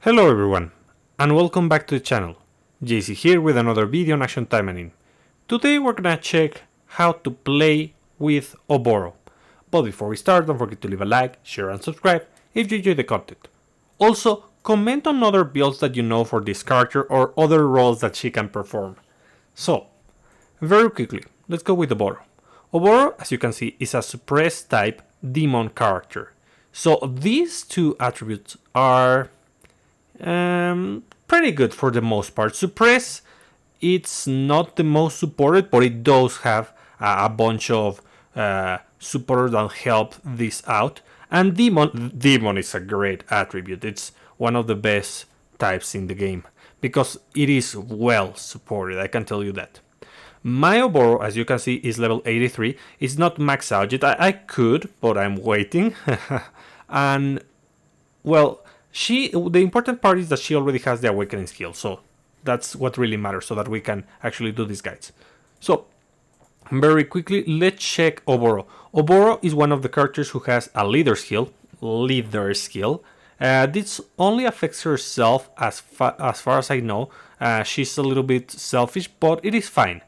Hello everyone, and welcome back to the channel. JC here with another video on Action Taimanin. Today we're gonna check how to play with Oboro. But before we start, don't forget to leave a like, share and subscribe if you enjoy the content. Also, comment on other builds that you know for this character or other roles that she can perform. So, very quickly, let's go with Oboro. Oboro, as you can see, is a suppress type demon character. So these two attributes are pretty good for the most part. Suppress, it's not the most supported, but it does have a bunch of supporters that help this out. And Demon is a great attribute. It's one of the best types in the game because it is well supported, I can tell you that. My Oboro, as you can see, is level 83. It's not max out yet. I could, but I'm waiting. And, well, the important part is that she already has the awakening skill, so that's what really matters, so that we can actually do these guides. So, very quickly, let's check Oboro. Oboro is one of the characters who has a leader skill. This only affects herself as far as I know. She's a little bit selfish, but it is fine.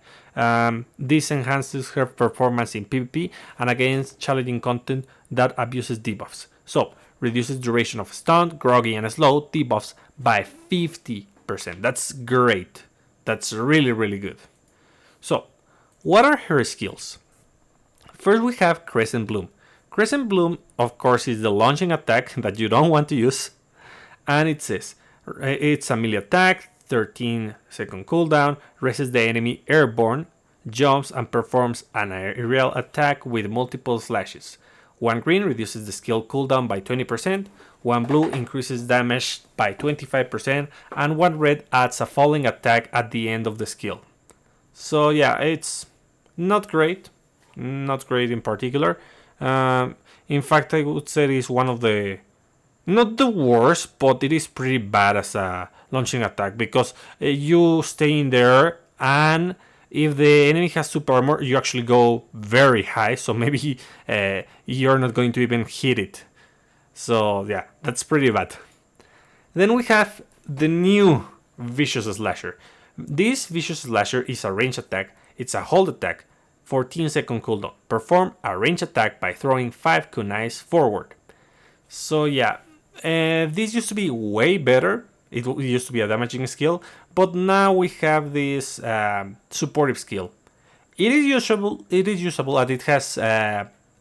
This enhances her performance in PvP and against challenging content that abuses debuffs. So, reduces duration of stun, groggy and slow debuffs by 50%. That's great. That's really, really good. So, what are her skills? First we have Crescent Bloom. Crescent Bloom, of course, is the launching attack that you don't want to use. And it says, it's a melee attack, 13-second cooldown, resists the enemy airborne, jumps and performs an aerial attack with multiple slashes. 1 green reduces the skill cooldown by 20%, 1 blue increases damage by 25%, and 1 red adds a falling attack at the end of the skill. So yeah, it's not great in particular. In fact, I would say it is one of the, not the worst, but it is pretty bad as a launching attack because you stay in there and if the enemy has super armor, you actually go very high, so maybe you're not going to even hit it. So yeah, that's pretty bad. Then we have the new Vicious Slasher. This Vicious Slasher is a range attack, it's a hold attack, 14-second cooldown. Perform a range attack by throwing 5 kunais forward. So yeah, this used to be way better. It used to be a damaging skill, but now we have this supportive skill. It is usable, and it has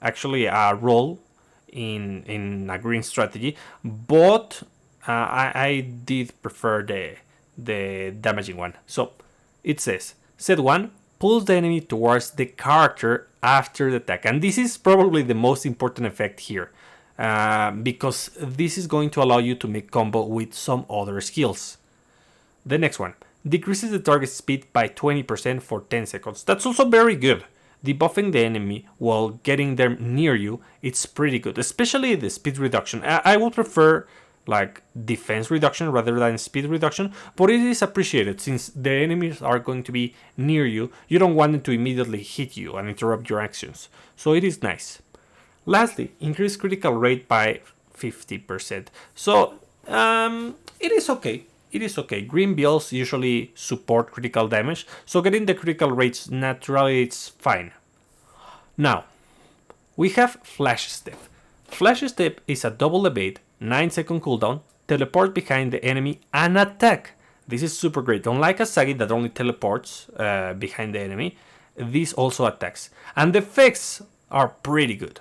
actually a role in a green strategy, but I did prefer the damaging one. So it says, set 1, pulls the enemy towards the character after the attack, and this is probably the most important effect here. Because this is going to allow you to make combo with some other skills. The next one, decreases the target speed by 20% for 10 seconds. That's also very good. Debuffing the enemy while getting them near you, it's pretty good, especially the speed reduction. I would prefer like defense reduction rather than speed reduction, but it is appreciated since the enemies are going to be near you. You don't want them to immediately hit you and interrupt your actions, so it is nice. Lastly, increase critical rate by 50%. So, it is okay. It is okay. Green builds usually support critical damage, so getting the critical rates naturally, it's fine. Now, we have Flash Step. Flash Step is a double evade, 9-second cooldown, teleport behind the enemy and attack. This is super great. Unlike Asagi that only teleports behind the enemy, this also attacks. And the effects are pretty good.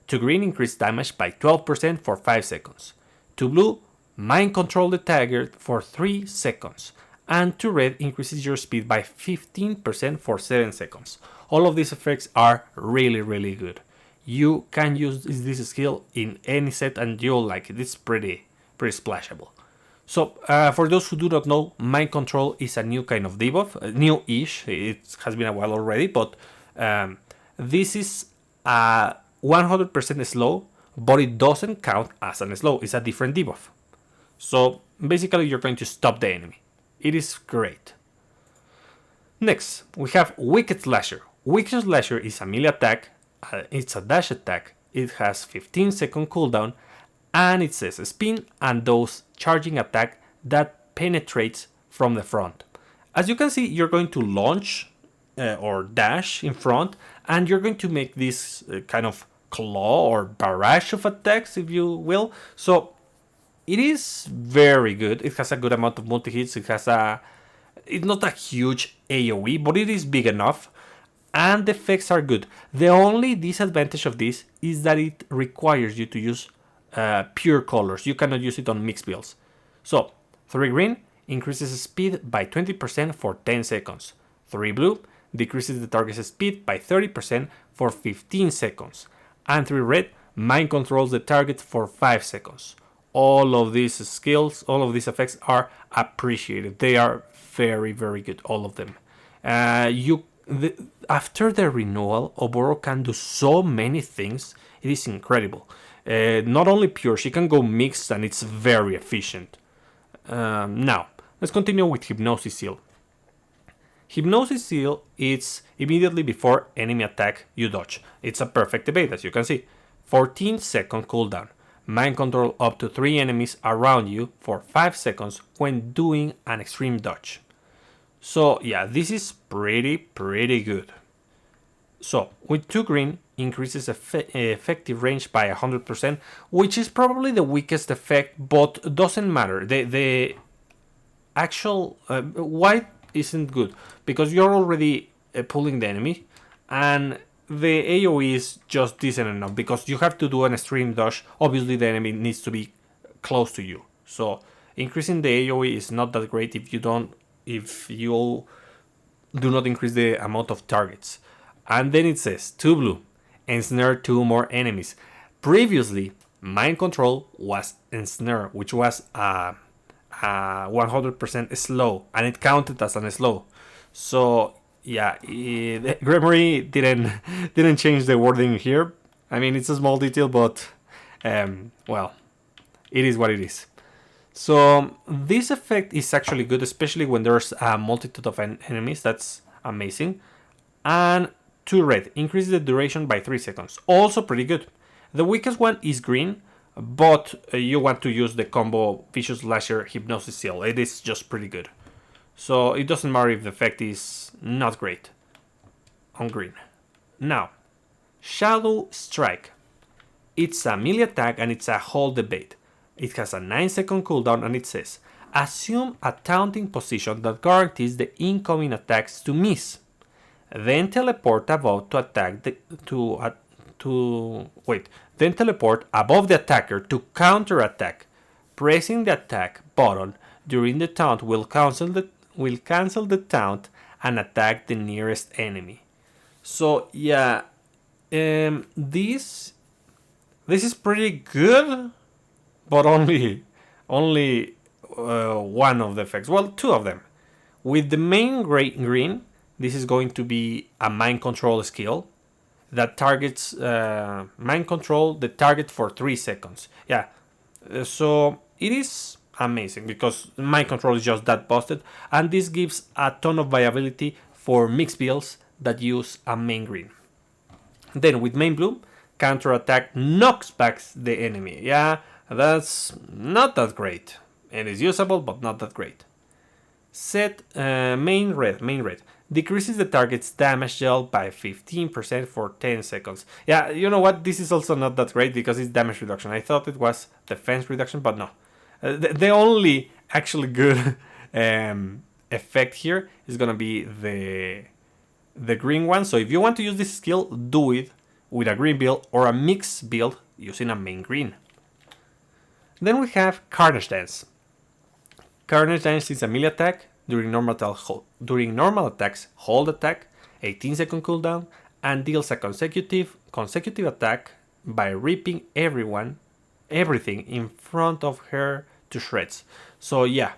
To green, increase damage by 12% for 5 seconds. To blue, mind control the target for 3 seconds. And to red, increases your speed by 15% for 7 seconds. All of these effects are really, really good. You can use this skill in any set and you'll like it. It's pretty splashable. So, for those who do not know, mind control is a new kind of debuff. New-ish. It has been a while already, but this is a 100% slow, but it doesn't count as a slow. It's a different debuff. So basically you're going to stop the enemy. It is great. Next, we have Wicked Slasher. Wicked Slasher is a melee attack. It's a dash attack. It has 15-second cooldown. And it says spin and those charging attack that penetrates from the front. As you can see, you're going to launch or dash in front, and you're going to make this kind of claw or barrage of attacks, if you will. So it is very good. It has a good amount of multi-hits. It's not a huge AoE, but it is big enough. And the effects are good. The only disadvantage of this is that it requires you to use pure colors. You cannot use it on mixed builds. So, 3 green increases speed by 20% for 10 seconds. 3 blue decreases the target's speed by 30% for 15 seconds. And 3 red mind controls the target for 5 seconds. All of these skills, all of these effects are appreciated. They are very, very good, all of them. After the renewal, Oboro can do so many things. It is incredible. Not only pure, she can go mixed, and it's very efficient. Now, let's continue with Hypnosis Seal. Hypnosis Seal is immediately before enemy attack you dodge. It's a perfect evade, as you can see. 14-second cooldown. Mind control up to 3 enemies around you for 5 seconds when doing an extreme dodge. So yeah, this is pretty good. So with 2 green increases effective range by 100%, which is probably the weakest effect, but doesn't matter. The actual white isn't good because you're already pulling the enemy, and the AoE is just decent enough because you have to do an extreme dodge. Obviously the enemy needs to be close to you, so increasing the AoE is not that great if you do not increase the amount of targets. And then it says 2 blue, ensnare 2 more enemies. Previously, mind control was ensnare, which was 100% slow, and it counted as an slow. So yeah, Gremory didn't change the wording here. I mean, it's a small detail, but well, it is what it is. So this effect is actually good, especially when there's a multitude of enemies. That's amazing. And 2 red increases the duration by 3 seconds. Also pretty good. The weakest one is green, but you want to use the combo Vicious Lasher Hypnosis Seal. It is just pretty good. So it doesn't matter if the effect is not great on green. Now, Shadow Strike. It's a melee attack and it's a hold debate. It has a 9-second cooldown, and it says, assume a taunting position that guarantees the incoming attacks to miss. Then teleport above to attack Then teleport above the attacker to counter attack. Pressing the attack button during the taunt will cancel the taunt and attack the nearest enemy. So yeah, this is pretty good. But only one of the effects. Well, 2 of them. With the main green, this is going to be a mind control skill that targets mind control the target for 3 seconds. Yeah, so it is amazing because mind control is just that busted, and this gives a ton of viability for mixed builds that use a main green. Then with main blue, counter attack knocks back the enemy. Yeah. That's not that great. It is usable, but not that great. Set main red. Decreases the target's damage dealt by 15% for 10 seconds. Yeah, you know what? This is also not that great because it's damage reduction. I thought it was defense reduction, but no. The only actually good effect here is going to be the green one. So if you want to use this skill, do it with a green build or a mixed build using a main green. Then we have Carnage Dance. Carnage Dance is a melee attack. During normal attacks, hold attack, 18-second cooldown, and deals a consecutive attack by ripping everything in front of her to shreds. So yeah,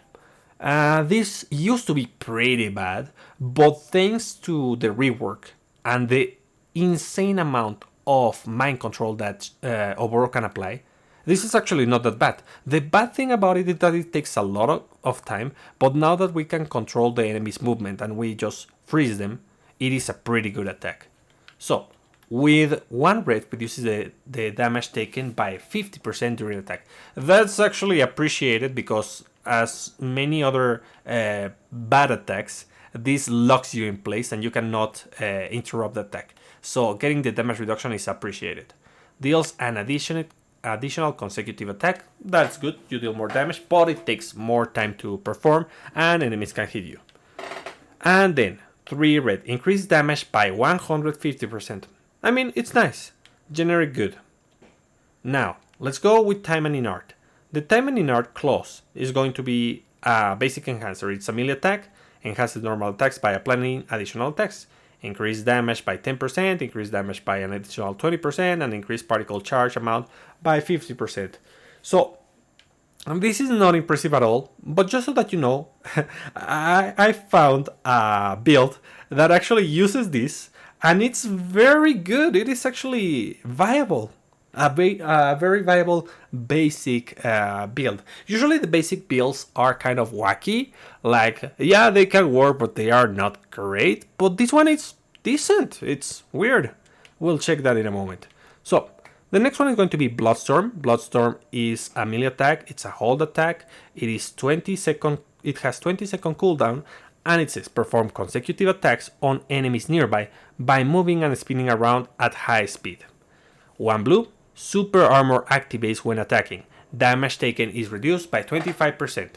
this used to be pretty bad, but thanks to the rework and the insane amount of mind control that Oboro can apply, this is actually not that bad. The bad thing about it is that it takes a lot of time, but now that we can control the enemy's movement and we just freeze them, it is a pretty good attack. So, With 1 red reduces the damage taken by 50% during attack. That's actually appreciated because as many other bad attacks, this locks you in place and you cannot interrupt the attack. So getting the damage reduction is appreciated. Deals an additional consecutive attack. That's good, you deal more damage, but it takes more time to perform and enemies can hit you. And then 3 red, increase damage by 150%. I mean, it's nice. Generic good. Now, let's go with Taimanin art. The Taimanin art clause is going to be a basic enhancer. It's a melee attack, enhances normal attacks by applying additional attacks. Increase damage by 10%, increase damage by an additional 20%, and increase particle charge amount by 50%. So, this is not impressive at all, but just so that you know, I found a build that actually uses this, and it's very good. It is actually viable. A very viable basic build. Usually the basic builds are kind of wacky. Like, yeah, they can work, but they are not great. But this one is decent. It's weird. We'll check that in a moment. So, the next one is going to be Bloodstorm. Bloodstorm is a melee attack. It's a hold attack. It is 20-second. It has 20-second cooldown. And it says perform consecutive attacks on enemies nearby by moving and spinning around at high speed. 1 blue, super armor activates when attacking. Damage taken is reduced by 25%.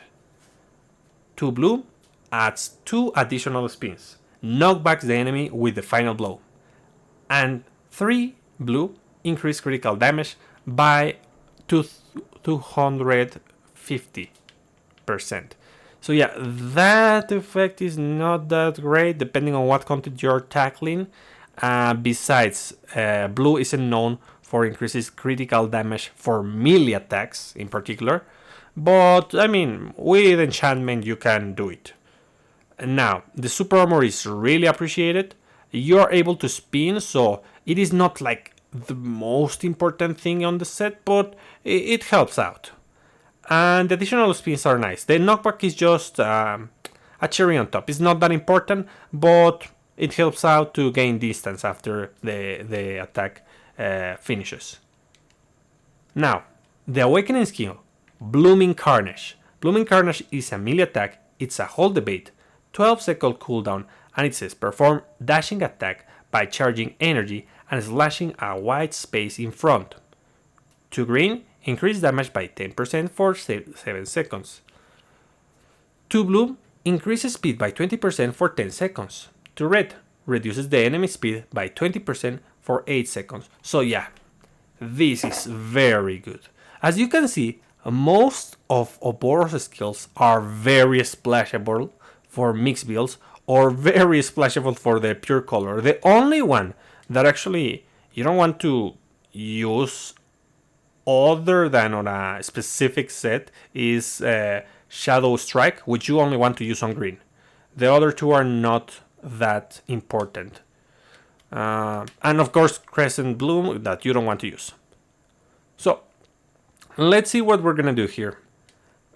2 blue, adds 2 additional spins. Knockbacks the enemy with the final blow. And 3 blue, increase critical damage by 250%. So yeah, that effect is not that great depending on what content you're tackling. Besides, blue isn't known for increases critical damage for melee attacks in particular. But I mean, with enchantment you can do it. Now, the super armor is really appreciated. You're able to spin, so it is not like the most important thing on the set, but it helps out. And the additional spins are nice. The knockback is just a cherry on top. It's not that important, but it helps out to gain distance after the attack finishes. Now, the Awakening skill, Blooming Carnage. Blooming Carnage is a melee attack. It's a hold debate, 12-second cooldown, and it says perform dashing attack by charging energy and slashing a wide space in front. 2 green, increase damage by 10% for 7 seconds. 2 blue, increases speed by 20% for 10 seconds. 2 red, reduces the enemy speed by 20% for 8 seconds. So yeah, this is very good. As you can see, most of Oboro's skills are very splashable for mixed builds or very splashable for the pure color. The only one that actually you don't want to use other than on a specific set is Shadow Strike, which you only want to use on green. The other two are not that important. And of course Crescent Bloom that you don't want to use. So let's see what we're gonna do here.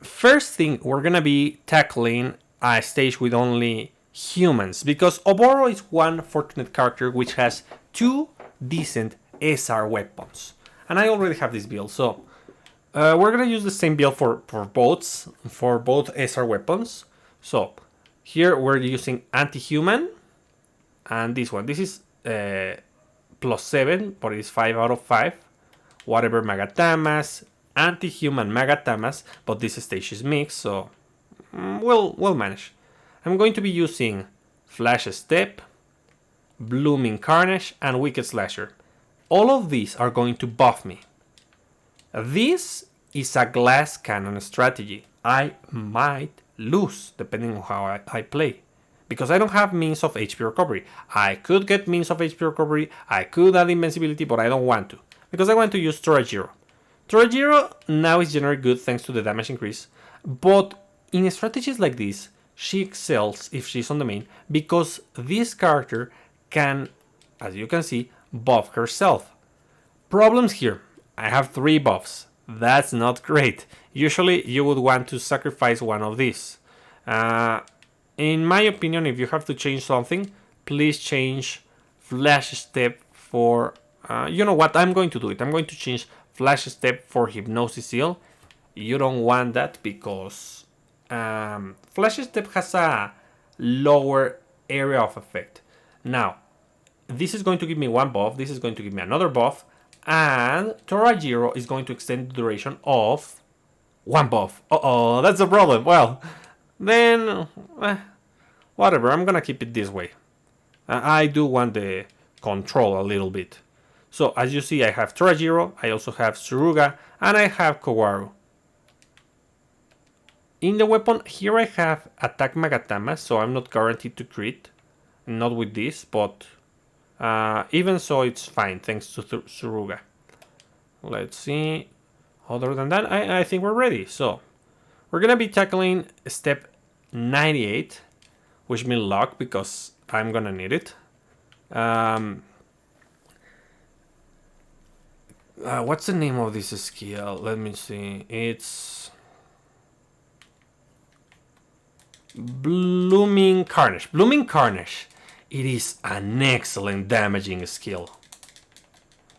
First thing, we're gonna be tackling a stage with only humans, because Oboro is one fortunate character which has 2 decent SR weapons. And I already have this build, so we're gonna use the same build for both SR weapons. So here we're using anti-human, and this one. This is +7, but it's 5 out of 5. Whatever Magatamas, anti-human Magatamas, but this stage is mixed, so we'll manage. I'm going to be using Flash Step, Blooming Carnage, and Wicked Slasher. All of these are going to buff me. This is a glass cannon strategy. I might lose depending on how I play, because I don't have means of HP recovery. I could get means of HP recovery, I could add invincibility, but I don't want to, because I want to use Torajiro. Torajiro now is generally good thanks to the damage increase, but in strategies like this, she excels if she's on the main, because this character can, as you can see, buff herself. Problems here. I have 3 buffs. That's not great. Usually you would want to sacrifice one of these. In my opinion, if you have to change something, please change Flash Step for... you know what? I'm going to do it. I'm going to change Flash Step for Hypnosis Seal. You don't want that because Flash Step has a lower area of effect. Now, this is going to give me one buff, this is going to give me another buff, and Torajiro is going to extend the duration of one buff. Uh-oh, that's a problem. Well, then, whatever, I'm gonna keep it this way. I do want the control a little bit. So, as you see, I have Torajiro, I also have Suruga, and I have Kowaru. In the weapon, here I have Attack Magatama, so I'm not guaranteed to crit. Not with this, but even so, it's fine, thanks to Suruga. Let's see. Other than that, I think we're ready. So, we're gonna be tackling step 98. Wish me luck, because I'm gonna need it. What's the name of this skill? Let me see. It's... Blooming Carnage. Blooming Carnage. It is an excellent damaging skill.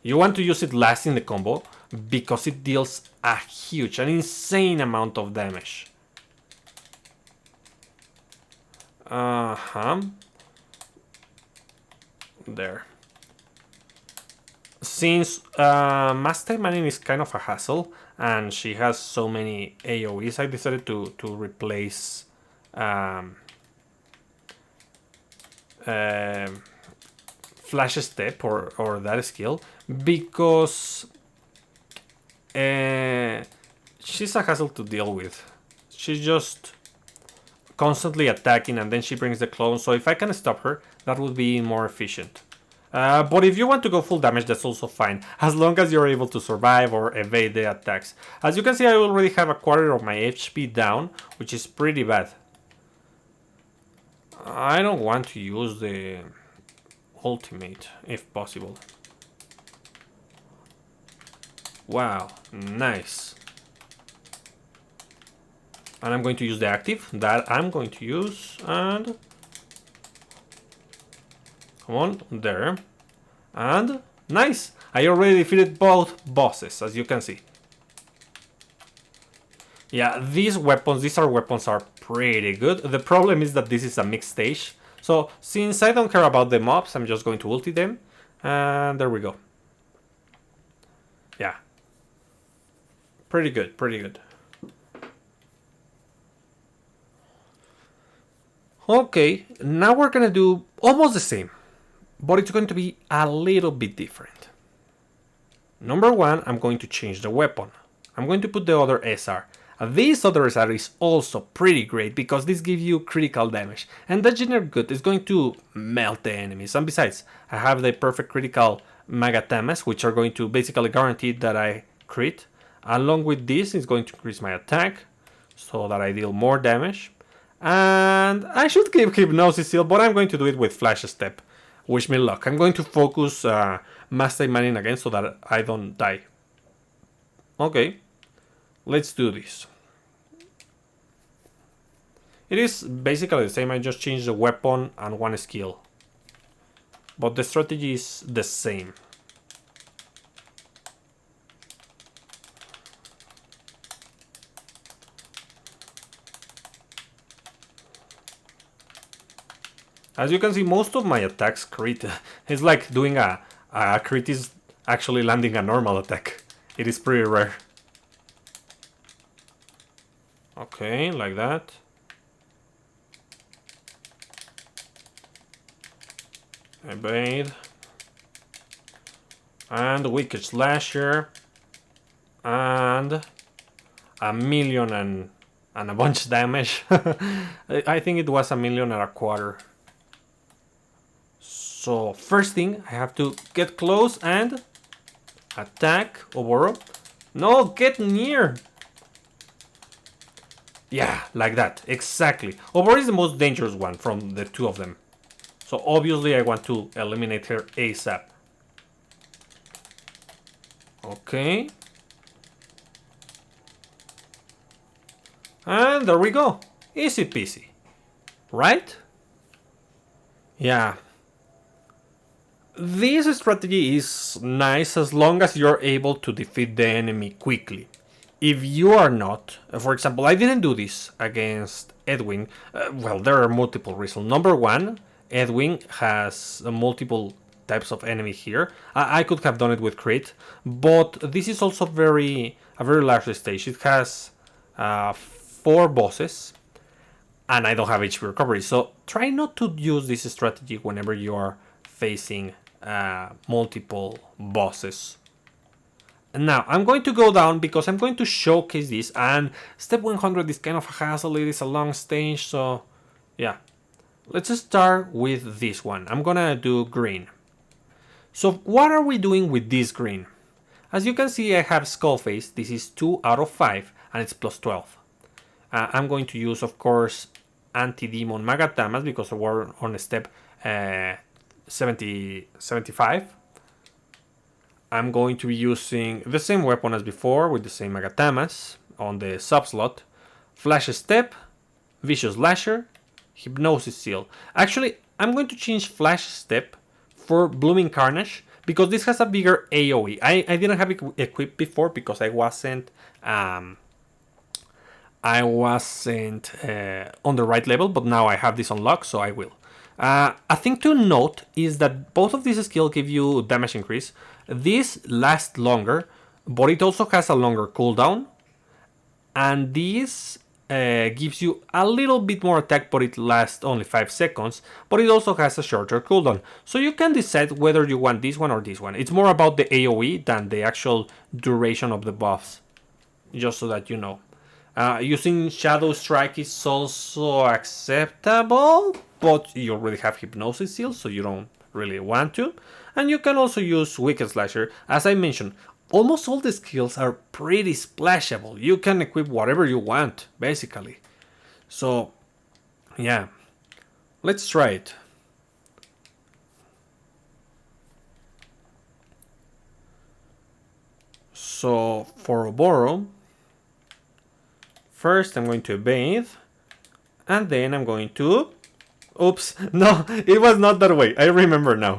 You want to use it last in the combo because it deals a huge, an insane amount of damage. There. Since Master Taimanin is kind of a hassle and she has so many AoEs, I decided to replace Flash Step or that skill because she's a hassle to deal with. She's just constantly attacking and then she brings the clone, so if I can stop her, that would be more efficient. But if you want to go full damage, that's also fine, as long as you're able to survive or evade the attacks. As you can see, I already have a quarter of my HP down, which is pretty bad. I don't want to use the ultimate, if possible. Wow, nice. And I'm going to use the active, that I'm going to use, and... Come on, there. And nice! I already defeated both bosses, as you can see. Yeah, these are weapons are pretty good. The problem is that this is a mixed stage. So, since I don't care about the mobs, I'm just going to ulti them. And there we go. Yeah. Pretty good, pretty good. Okay, now we're gonna do almost the same, but it's going to be a little bit different. Number one, I'm going to change the weapon. I'm going to put the other SR. This other SR is also pretty great because this gives you critical damage, and that generic good is going to melt the enemies. And besides, I have the perfect critical Magatamas, which are going to basically guarantee that I crit. Along with this, it's going to increase my attack so that I deal more damage. And I should keep Hypnosis Seal, but I'm going to do it with Flash Step. Wish me luck. I'm going to focus Master Taimanin again so that I don't die. Okay, let's do this. It is basically the same, I just changed the weapon and one skill. But the strategy is the same. As you can see, most of my attacks crit. It's like doing a crit is actually landing a normal attack. It is pretty rare. Okay, like that. Evade. And Wicked Slasher. And a million and a bunch damage. I think it was 1.25 million. So first thing, I have to get close and attack Oboro. No, get near. Yeah, like that, exactly. Oboro is the most dangerous one from the two of them. So obviously I want to eliminate her ASAP. Okay. And there we go. Easy peasy. Right? Yeah. This strategy is nice as long as you're able to defeat the enemy quickly. If you are not, for example, I didn't do this against Edwin. Well, there are multiple reasons. Number one, Edwin has multiple types of enemy here. I could have done it with crit, but this is also a very large stage. It has 4 bosses, and I don't have HP recovery. So try not to use this strategy whenever you are facing multiple bosses. Now I'm going to go down because I'm going to showcase this, and step 100 is kind of a hassle. It is a long stage, so yeah. Let's start with this one. I'm gonna do green. So what are we doing with this green? As you can see, I have Skull Face. This is 2 out of 5 and it's plus 12. I'm going to use, of course, Anti-Demon Magatamas because we're on step 75. I'm going to be using the same weapon as before with the same Magatamas on the sub-slot. Flash Step, Vicious Lasher, Hypnosis Seal. Actually, I'm going to change Flash Step for Blooming Carnage because this has a bigger AoE. I didn't have it equipped before because I wasn't on the right level, but now I have this unlocked, so I will. A thing to note is that both of these skills give you damage increase. This lasts longer, but it also has a longer cooldown. And this gives you a little bit more attack, but it lasts only 5 seconds. But it also has a shorter cooldown. So you can decide whether you want this one or this one. It's more about the AoE than the actual duration of the buffs. Just so that you know. Using Shadow Strike is also acceptable, but you already have Hypnosis Seal, so you don't really want to. And you can also use Wicked Slasher. As I mentioned, almost all the skills are pretty splashable. You can equip whatever you want, basically. So, yeah. Let's try it. So, for Oboro, first I'm going to evade, and then I'm going to... Oops, no, it was not that way. I remember now.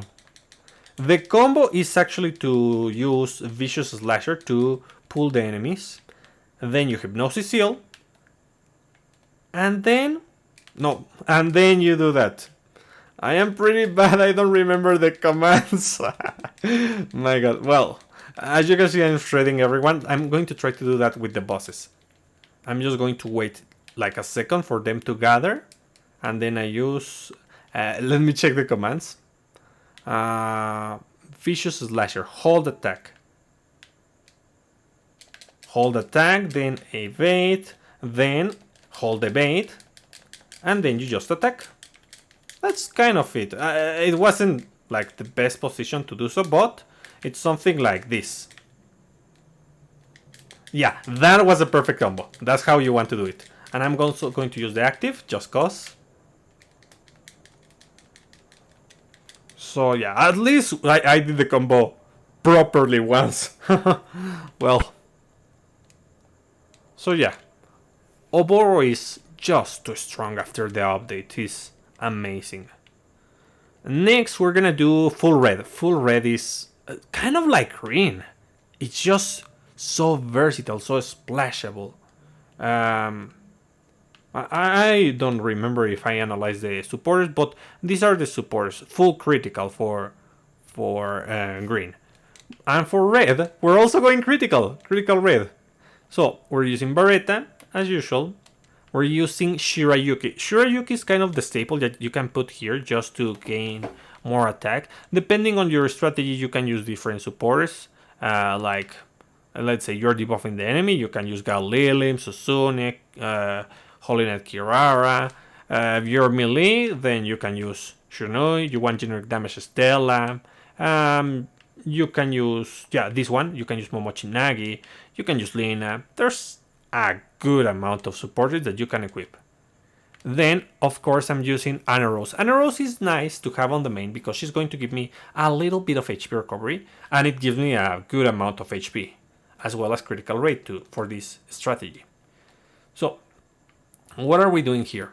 The combo is actually to use Vicious Slasher to pull the enemies. Then you Hypnosis Seal. And then... No, and then you do that. I am pretty bad, I don't remember the commands. My god, well, as you can see I'm shredding everyone. I'm going to try to do that with the bosses. I'm just going to wait like a second for them to gather. And then I use... let me check the commands. Vicious Slasher. Hold attack. Hold attack, then evade, then hold evade, and then you just attack. That's kind of it. It wasn't like the best position to do so, but it's something like this. Yeah, that was a perfect combo. That's how you want to do it. And I'm also going to use the active, just cause. So yeah, at least I did the combo properly once. Well. So yeah. Oboro is just too strong after the update. He's amazing. Next we're gonna do full red. Full red is kind of like green. It's just so versatile, so splashable. I don't remember if I analyzed the supporters, but these are the supporters. Full critical for green. And for red, we're also going critical. Critical red. So, we're using Beretta, as usual. We're using Shirayuki. Shirayuki is kind of the staple that you can put here just to gain more attack. Depending on your strategy, you can use different supporters. Like, let's say you're debuffing the enemy, you can use Gal Lilim, Susune, Holy Knight Kirara. If you're melee, then you can use Shunui. You want generic damage, Stella. You can use, this one. You can use Momochi Nagi. You can use Lina. There's a good amount of supporters that you can equip. Then, of course, I'm using Ana Rose. Ana Rose is nice to have on the main because she's going to give me a little bit of HP recovery. And it gives me a good amount of HP. As well as critical rate too for this strategy. So, what are we doing here?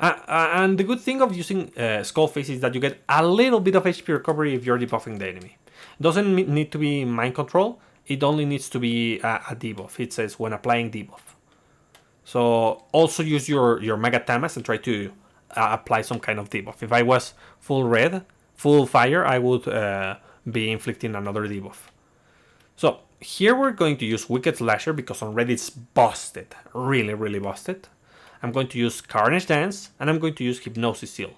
And the good thing of using Skull Face is that you get a little bit of HP recovery if you're debuffing the enemy. Doesn't need to be mind control. It only needs to be a debuff. It says when applying debuff. So also use your Mega Tamas and try to apply some kind of debuff. If I was full red, full fire, I would be inflicting another debuff. So here we're going to use Wicked Slasher because on red it's busted. Really, really busted. I'm going to use Carnage Dance and I'm going to use Hypnosis Seal.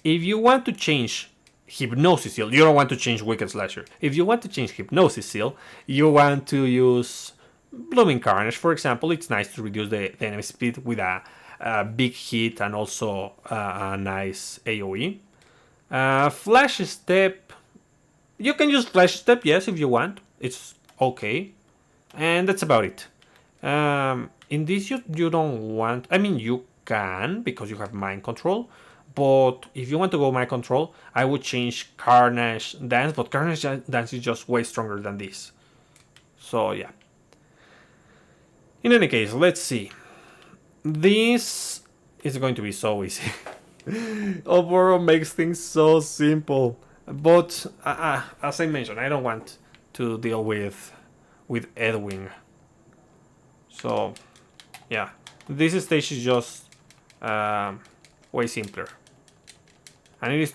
If you want to change Hypnosis Seal, you don't want to change Wicked Slasher. If you want to change Hypnosis Seal, you want to use Blooming Carnage, for example. It's nice to reduce the enemy speed with a big hit and also a nice AoE. Flash Step, you can use Flash Step, yes, if you want. It's okay. And that's about it. In this you don't want, I mean you can because you have mind control, but if you want to go mind control, I would change Carnage Dance, but Carnage Dance is just way stronger than this. So yeah. In any case, let's see. This is going to be so easy. Oboro makes things so simple, but as I mentioned, I don't want to deal with Edwin. So yeah, this stage is just way simpler, and it is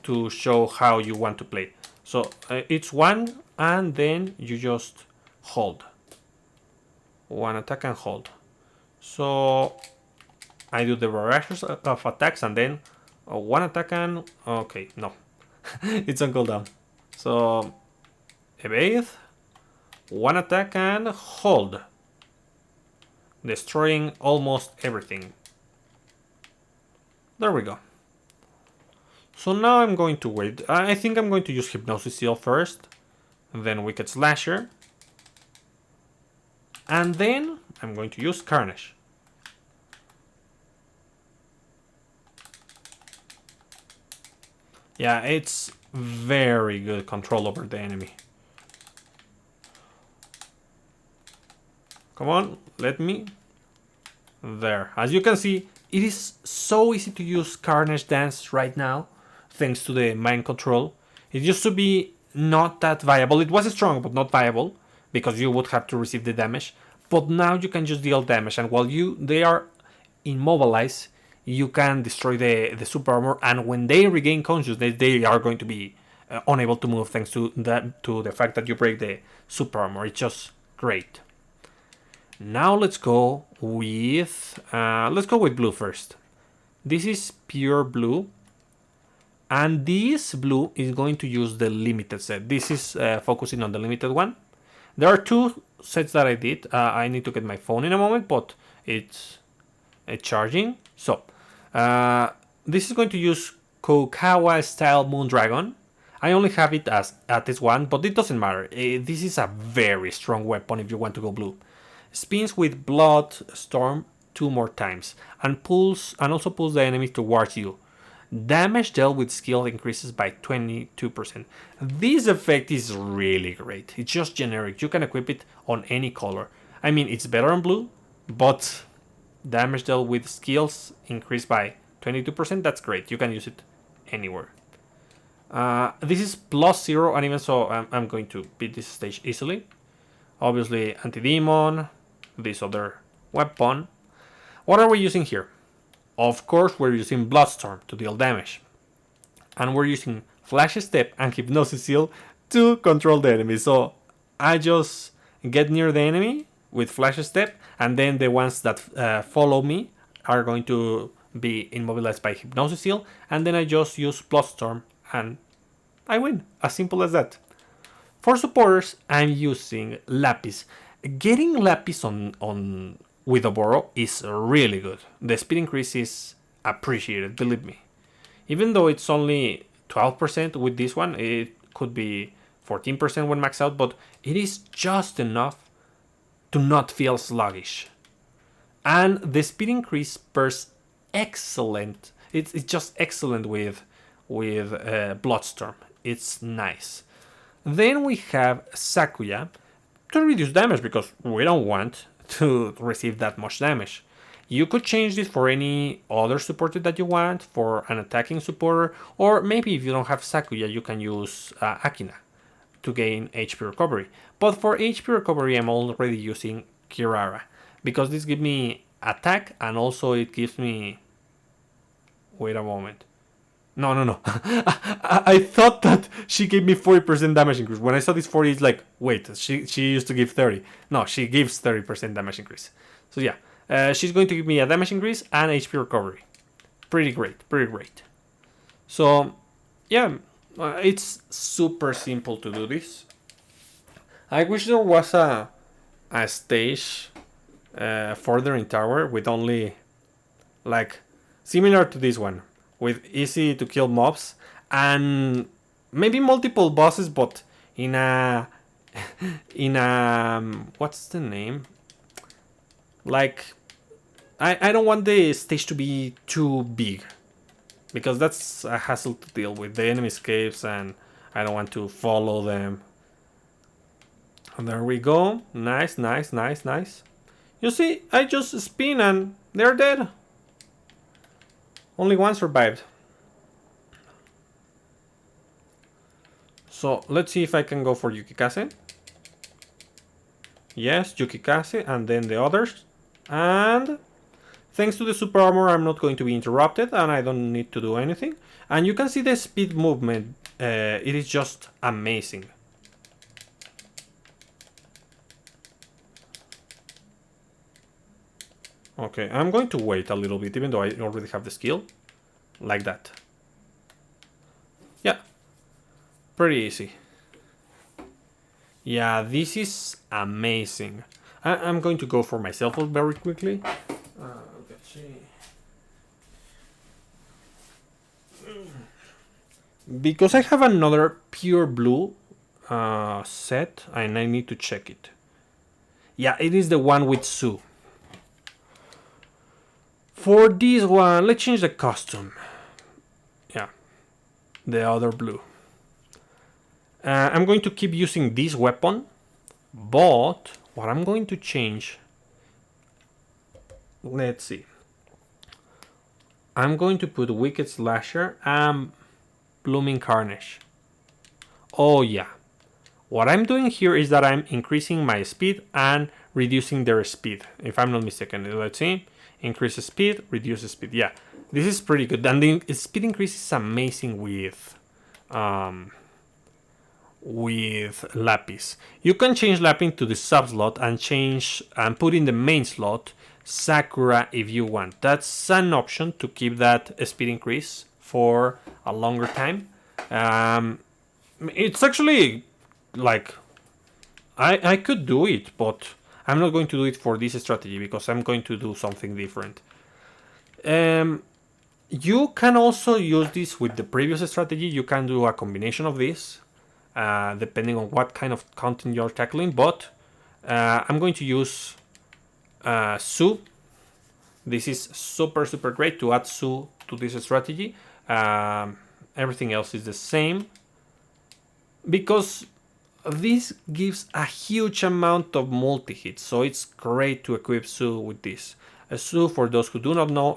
to show how you want to play. So it's one, and then you just hold one attack and hold. So I do the barrages of attacks and then one attack and okay, no, it's on cooldown. So evade, one attack and hold, destroying almost everything. There we go. So now I'm going to wait. I think I'm going to use Hypnosis Seal first, then Wicked Slasher, and then I'm going to use Carnage. Yeah, it's very good control over the enemy. Come on, let me. There. As you can see, it is so easy to use Carnage Dance right now, thanks to the mind control. It used to be not that viable. It was strong, but not viable, because you would have to receive the damage. But now you can just deal damage, and while they are immobilized, you can destroy the super armor, and when they regain consciousness, they are going to be unable to move thanks to the fact that you break the super armor. It's just great. Now let's go with blue first. This is pure blue, and this blue is going to use the limited set. This is focusing on the limited one. There are two sets that I did. I need to get my phone in a moment, but it's charging. So this is going to use Kokawa style Moondragon. I only have it at this one, but it doesn't matter. This is a very strong weapon if you want to go blue. Spins with Blood Storm 2 more times and also pulls the enemy towards you. Damage dealt with skill increases by 22%. This effect is really great. It's just generic. You can equip it on any color. I mean, it's better on blue, but damage dealt with skills increased by 22%. That's great. You can use it anywhere. This is +0, and even so, I'm going to beat this stage easily. Obviously, Anti-Demon, this other weapon. What are we using here? Of course, we're using Bloodstorm to deal damage. And we're using Flash Step and Hypnosis Seal to control the enemy. So I just get near the enemy with Flash Step, and then the ones that follow me are going to be immobilized by Hypnosis Seal, and then I just use Bloodstorm and I win. As simple as that. For supporters, I'm using Lapis. Getting Lapis on with Oboro is really good. The speed increase is appreciated, believe me. Even though it's only 12% with this one, it could be 14% when maxed out, but it is just enough to not feel sluggish. And the speed increase pairs excellent. It's just excellent with Bloodstorm. It's nice. Then we have Sakuya to reduce damage because we don't want to receive that much damage. You could change this for any other supporter that you want, for an attacking supporter, or maybe if you don't have Sakuya, you can use Akina to gain HP recovery. But for HP recovery, I'm already using Kirara because this gives me attack and also it gives me. Wait a moment. No. I thought that she gave me 40% damage increase. When I saw this 40, it's like, wait, she used to give 30. No, she gives 30% damage increase. So yeah, she's going to give me a damage increase and HP recovery. Pretty great, pretty great. So yeah, it's super simple to do this. I wish there was a stage further in tower with only like similar to this one with easy to kill mobs and maybe multiple bosses, but in a what's the name? Like I don't want the stage to be too big because that's a hassle to deal with. The enemy escapes and I don't want to follow them. And there we go. Nice. You see, I just spin and they're dead. Only one survived. So let's see if I can go for Yukikase. Yes, Yukikase and then the others. And thanks to the super armor, I'm not going to be interrupted and I don't need to do anything. And you can see the speed movement. It is just amazing. Okay, I'm going to wait a little bit, even though I already have the skill. Like that. Yeah. Pretty easy. Yeah, this is amazing. I'm going to go for myself very quickly. Let's see. Because I have another pure blue set and I need to check it. Yeah, it is the one with Sue. For this one, let's change the costume. Yeah, the other blue. I'm going to keep using this weapon, but what I'm going to change, let's see. I'm going to put Wicked Slasher and Blooming Carnage. Oh yeah. What I'm doing here is that I'm increasing my speed and reducing their speed. If I'm not mistaken, let's see. Increase speed, reduce speed. Yeah, this is pretty good. And the speed increase is amazing with Lapis. You can change Lapis to the sub slot and change and put in the main slot Sakura if you want. That's an option to keep that speed increase for a longer time. It's actually like I could do it, but I'm not going to do it for this strategy because I'm going to do something different. You can also use this with the previous strategy. You can do a combination of this, depending on what kind of content you're tackling. But I'm going to use Su. This is super great to add Su to this strategy. Everything else is the same because this gives a huge amount of multi-hits, so it's great to equip Su with this. Su, for those who do not know,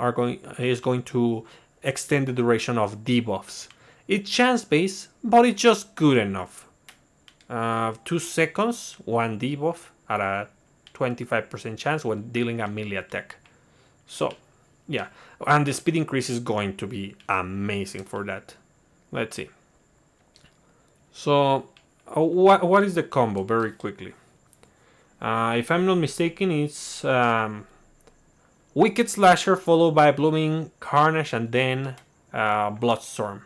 is going to extend the duration of debuffs. It's chance-based, but it's just good enough. 2 seconds, 1 debuff at a 25% chance when dealing a melee attack. So, yeah, and the speed increase is going to be amazing for that. Let's see. So, what is the combo? Very quickly. If I'm not mistaken, it's Wicked Slasher followed by Blooming Carnage and then Bloodstorm.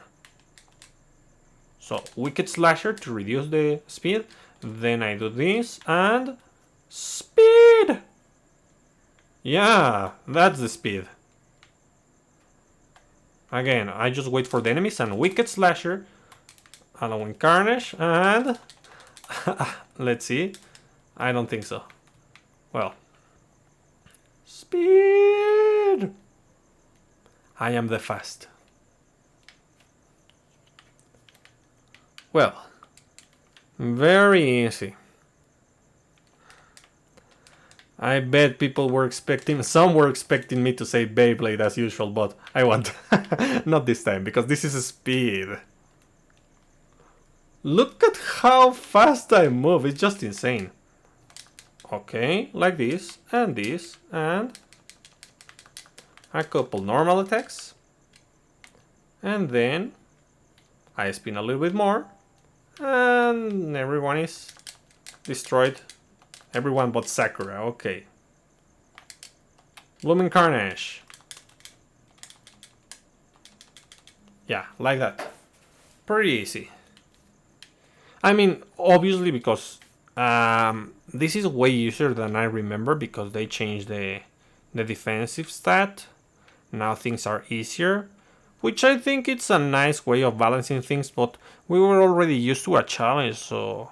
So Wicked Slasher to reduce the speed. Then I do this and speed. Yeah, that's the speed. Again, I just wait for the enemies and Wicked Slasher, allowing Carnage and let's see. I don't think so. Well, speed. I am the fast. Well, very easy. I bet people were expecting, some were expecting me to say Beyblade as usual, but I won't. Not this time, because this is speed. Look at how fast I move, it's just insane. Okay, like this, and a couple normal attacks. And then I spin a little bit more, and everyone is destroyed. Everyone but Sakura, okay. Blooming Carnage. Yeah, like that. Pretty easy. I mean, obviously because this is way easier than I remember because they changed the defensive stat. Now things are easier, which I think it's a nice way of balancing things, but we were already used to a challenge, so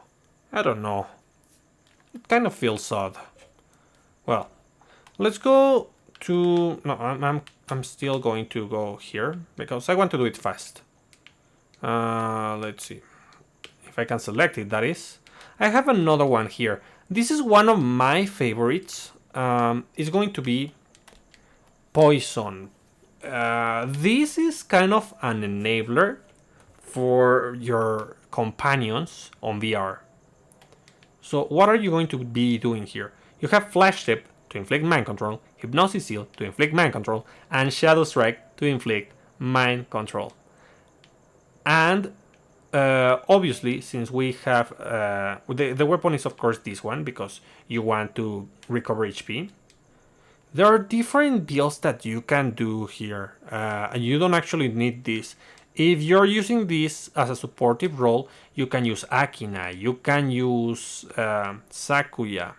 I don't know. It kind of feels odd. Well, let's go to... No, I'm still going to go here because I want to do it fast. Let's see. If I can select it, that is. I have another one here. This is one of my favorites. It's going to be Poison. This is kind of an enabler for your companions on VR. So what are you going to be doing here? You have Flash Tip to inflict mind control, Hypnosis Seal to inflict mind control, and Shadow Strike to inflict mind control. And obviously, since we have the weapon is of course this one because you want to recover HP. There are different builds that you can do here, and you don't actually need this. If you're using this as a supportive role, you can use Akina, you can use Sakuya.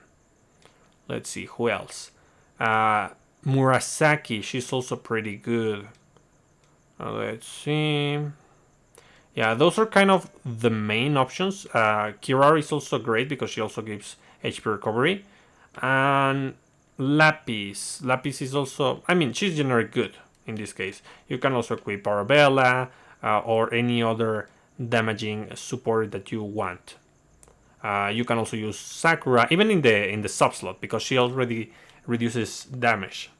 Let's see, who else? Murasaki, she's also pretty good. Let's see. Yeah, those are kind of the main options. Kirara is also great because she also gives HP recovery. And Lapis. Lapis is also... I mean, she's generally good in this case. You can also equip Arabella or any other damaging support that you want. You can also use Sakura, even in the sub-slot, because she already reduces damage.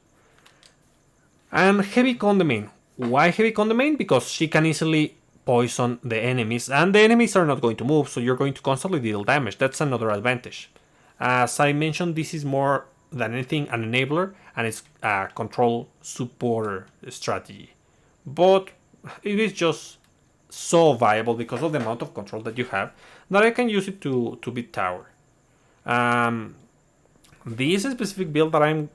And Heavy Condiment. Why Heavy Condiment? Because she can easily poison the enemies, and the enemies are not going to move, so you're going to constantly deal damage. That's another advantage. As I mentioned, this is more than anything an enabler, and it's a control supporter strategy. But it is just so viable because of the amount of control that you have that I can use it to beat tower. This specific build that I'm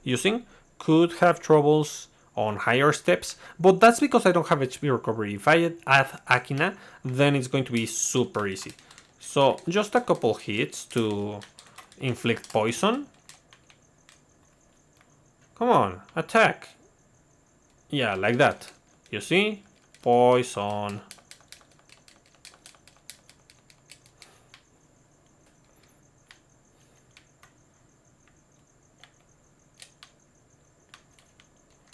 using could have troubles on higher steps, but that's because I don't have HP recovery. If I add Akina, then it's going to be super easy. So just a couple hits to inflict poison. Come on, attack. Yeah, like that. You see? Poison.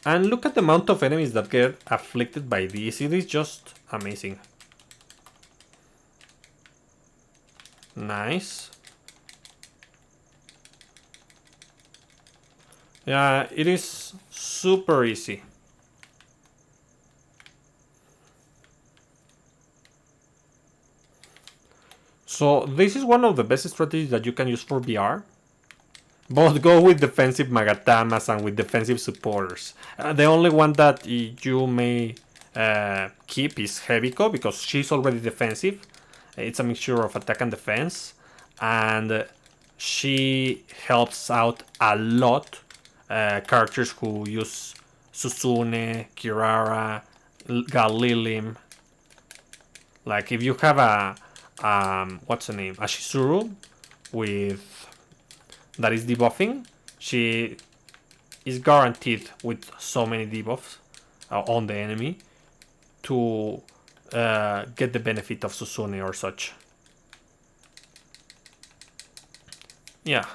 And look at the amount of enemies that get afflicted by this. It is just amazing. Nice. Yeah, it is super easy. So this is one of the best strategies that you can use for VR. Both go with defensive Magatamas and with defensive supporters. The only one that you may keep is Heaviko because she's already defensive. It's a mixture of attack and defense. And she helps out a lot characters who use Susune, Kirara, Galilim. Like if you have a what's the name? A Shizuru with that is debuffing, she is guaranteed with so many debuffs on the enemy to get the benefit of Susune or such. Yeah,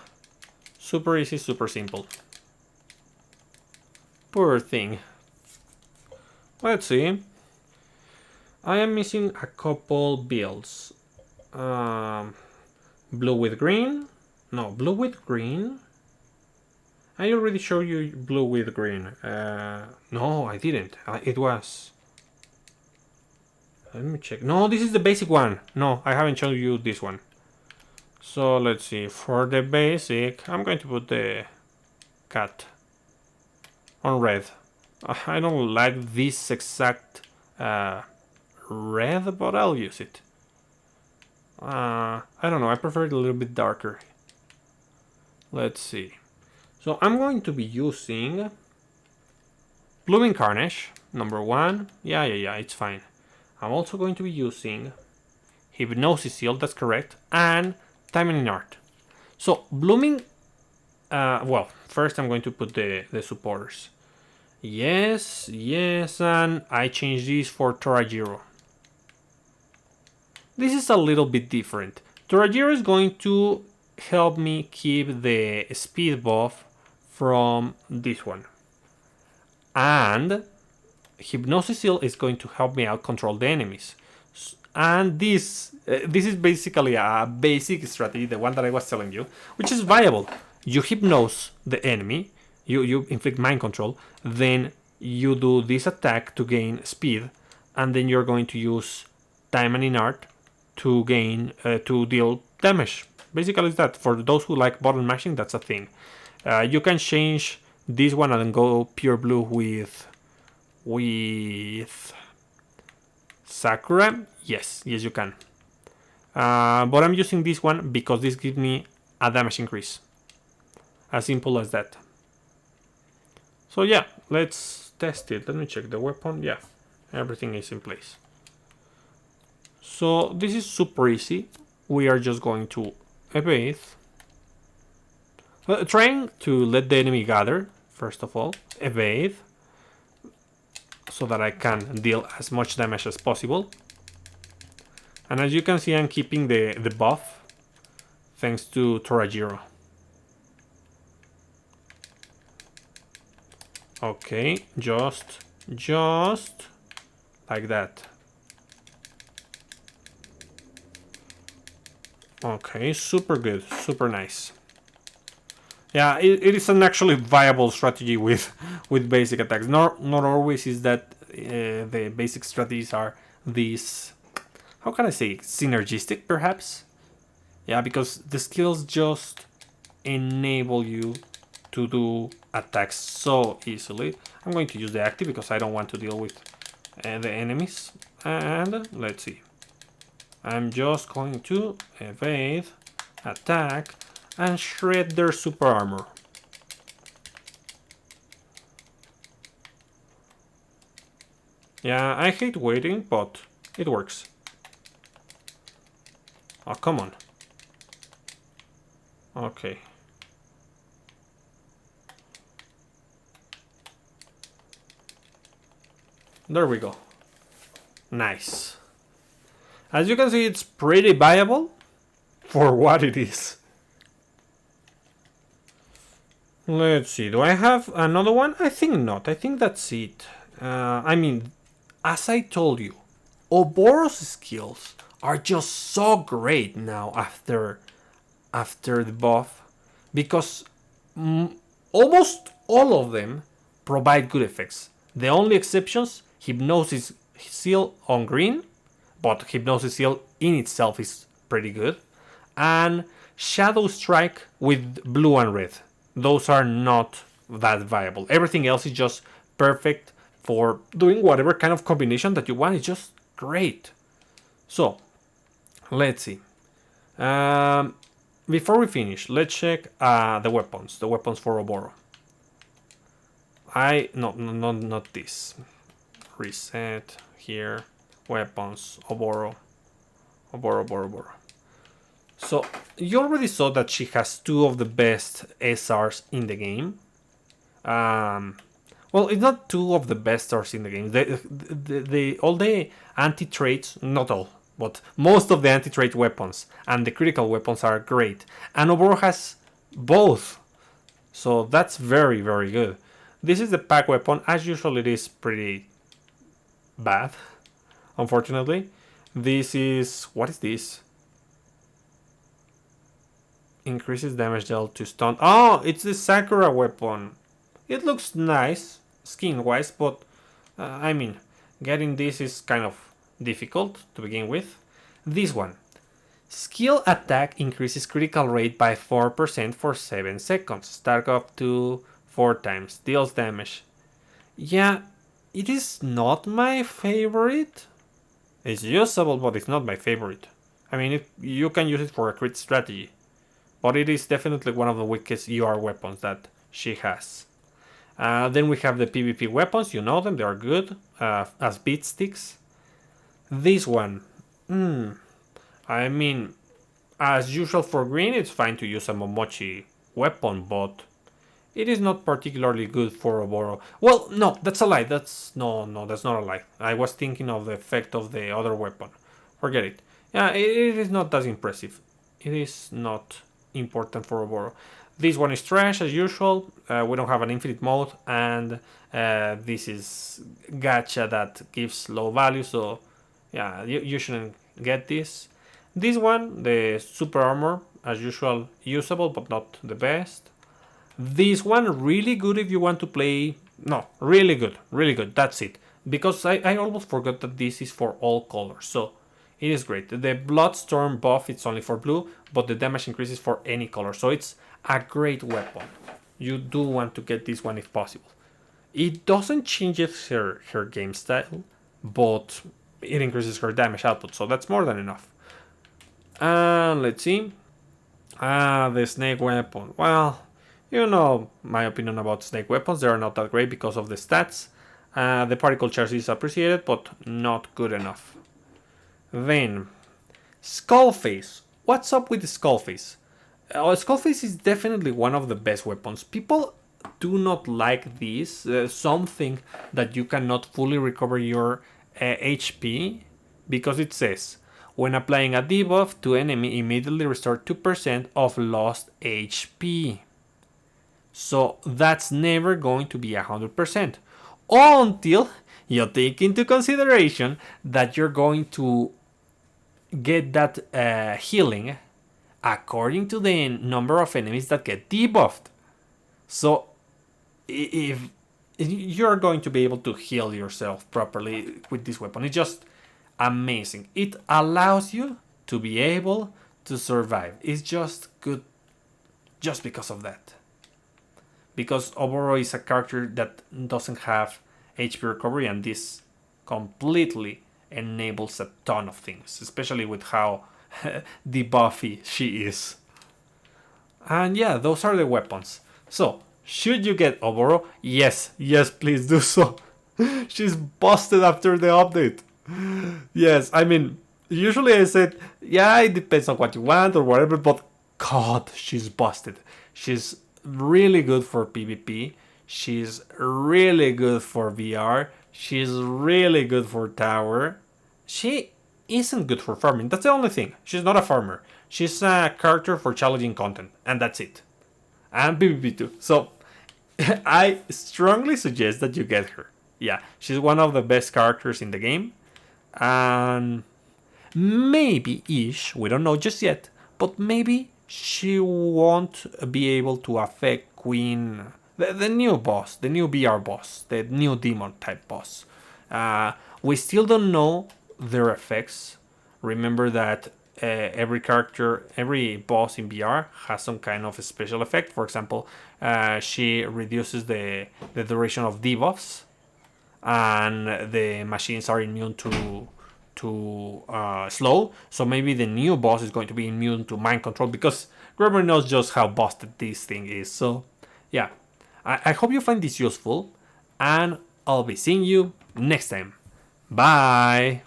super easy, super simple. Poor thing. Let's see. I am missing a couple builds. Blue with green. No, blue with green. I already showed you blue with green. No, I didn't. It was... Let me check. No, this is the basic one. No, I haven't shown you this one. So let's see. For the basic, I'm going to put the cat on red. I don't like this exact red, but I'll use it. I don't know. I prefer it a little bit darker. Let's see. So I'm going to be using Blooming Carnage, number 1. Yeah, it's fine. I'm also going to be using Hypnosis Seal, that's correct, and Taimanin Art. So Blooming, well, first I'm going to put the supporters. Yes, and I change this for Torajiro. This is a little bit different. Torajiro is going to help me keep the speed buff from this one. And Hypnosis Seal is going to help me out control the enemies. And this is basically a basic strategy, the one that I was telling you, which is viable. You hypnose the enemy, you inflict mind control, then you do this attack to gain speed, and then you're going to use Taimanin Art to gain to deal damage. Basically, it's that. For those who like button mashing, that's a thing. You can change this one and go pure blue with Sakura. Yes, you can. But I'm using this one because this gives me a damage increase. As simple as that. So yeah, let's test it. Let me check the weapon. Yeah, everything is in place. So this is super easy. We are just going to evade. Trying to let the enemy gather, first of all. Evade. So that I can deal as much damage as possible. And as you can see, I'm keeping the buff thanks to Torajiro. Okay, just like that. Okay, super good, super nice. Yeah, it is an actually viable strategy with basic attacks. Not always is that the basic strategies are these, how can I say, synergistic perhaps? Yeah, because the skills just enable you to do attacks so easily. I'm going to use the active because I don't want to deal with the enemies. And let's see. I'm just going to evade, attack, and shred their super armor. Yeah, I hate waiting, but it works. Oh, come on. Okay. There we go. Nice. As you can see, it's pretty viable for what it is. Let's see, do I have another one? I think not. I think that's it. I mean, as I told you, Oboro's skills are just so great now after the buff, because almost all of them provide good effects. The only exceptions, Hypnosis Seal on green, but Hypnosis Seal in itself is pretty good, and Shadow Strike with blue and red. Those are not that viable. Everything else is just perfect for doing whatever kind of combination that you want. It's just great. So, let's see. Before we finish, let's check the weapons. The weapons for Oboro. Not this. Reset here. Weapons. Oboro. So, you already saw that she has two of the best SRs in the game. Well, it's not two of the best SRs in the game. All the anti-traits, not all, but most of the anti-trait weapons and the critical weapons are great. And Oboro has both. So that's very, very good. This is the pack weapon. As usual, it is pretty bad, unfortunately. This is... what is this? Increases damage dealt to stun. Oh, it's the Sakura weapon. It looks nice, skin-wise, but I mean, getting this is kind of difficult to begin with. This one. Skill attack increases critical rate by 4% for 7 seconds. Stack up to 4 times. Deals damage. Yeah, it is not my favorite. It's usable, but it's not my favorite. I mean, you can use it for a crit strategy, but it is definitely one of the weakest UR weapons that she has. Then we have the PvP weapons, you know them, they are good, as beat sticks. This one, I mean, as usual for green, it's fine to use a Momochi weapon, but it is not particularly good for Oboro. Well, no, that's a lie. That's not a lie. I was thinking of the effect of the other weapon. Forget it. Yeah, it is not that impressive. It is not important for Oboro. This one is trash as usual. We don't have an infinite mode, and this is gacha that gives low value. So yeah, you shouldn't get this. This one, the super armor, as usual, usable but not the best. This one really good if you want to play. No, really good, really good. That's it. Because I almost forgot that this is for all colors. So it is great. The Bloodstorm buff it's only for blue, but the damage increases for any color. So it's a great weapon. You do want to get this one if possible. It doesn't change her game style, but it increases her damage output. So that's more than enough. And let's see. The snake weapon. Well, you know my opinion about snake weapons. They are not that great because of the stats. The particle charge is appreciated, but not good enough. Then, Skullface. What's up with the Skullface? Skullface is definitely one of the best weapons. People do not like this. Something that you cannot fully recover your HP because it says when applying a debuff to enemy, immediately restore 2% of lost HP. So that's never going to be 100%. Until you take into consideration that you're going to get that healing according to the number of enemies that get debuffed. So if you're going to be able to heal yourself properly with this weapon, it's just amazing. It allows you to be able to survive. It's just good just because of that. Because Oboro is a character that doesn't have HP recovery, and this completely enables a ton of things, especially with how debuffy she is. And yeah, those are the weapons. So, should you get Oboro? Yes, please do so. She's busted after the update. Yes, I mean, usually I said, yeah, it depends on what you want or whatever, but God, she's busted. She's really good for PvP. She's really good for VR. She's really good for tower. She isn't good for farming. That's the only thing. She's not a farmer. She's a character for challenging content, and that's it. And PvP too. So I strongly suggest that you get her. Yeah, she's one of the best characters in the game. And maybe ish, we don't know just yet, but maybe she won't be able to affect Queen, the new boss, the new BR boss, the new demon type boss. We still don't know their effects. Remember that every character, every boss in BR has some kind of a special effect. For example, she reduces the duration of debuffs, and the machines are immune to slow. So maybe the new boss is going to be immune to mind control, because Grabber knows just how busted this thing is. So yeah, I hope you find this useful, and I'll be seeing you next time. Bye.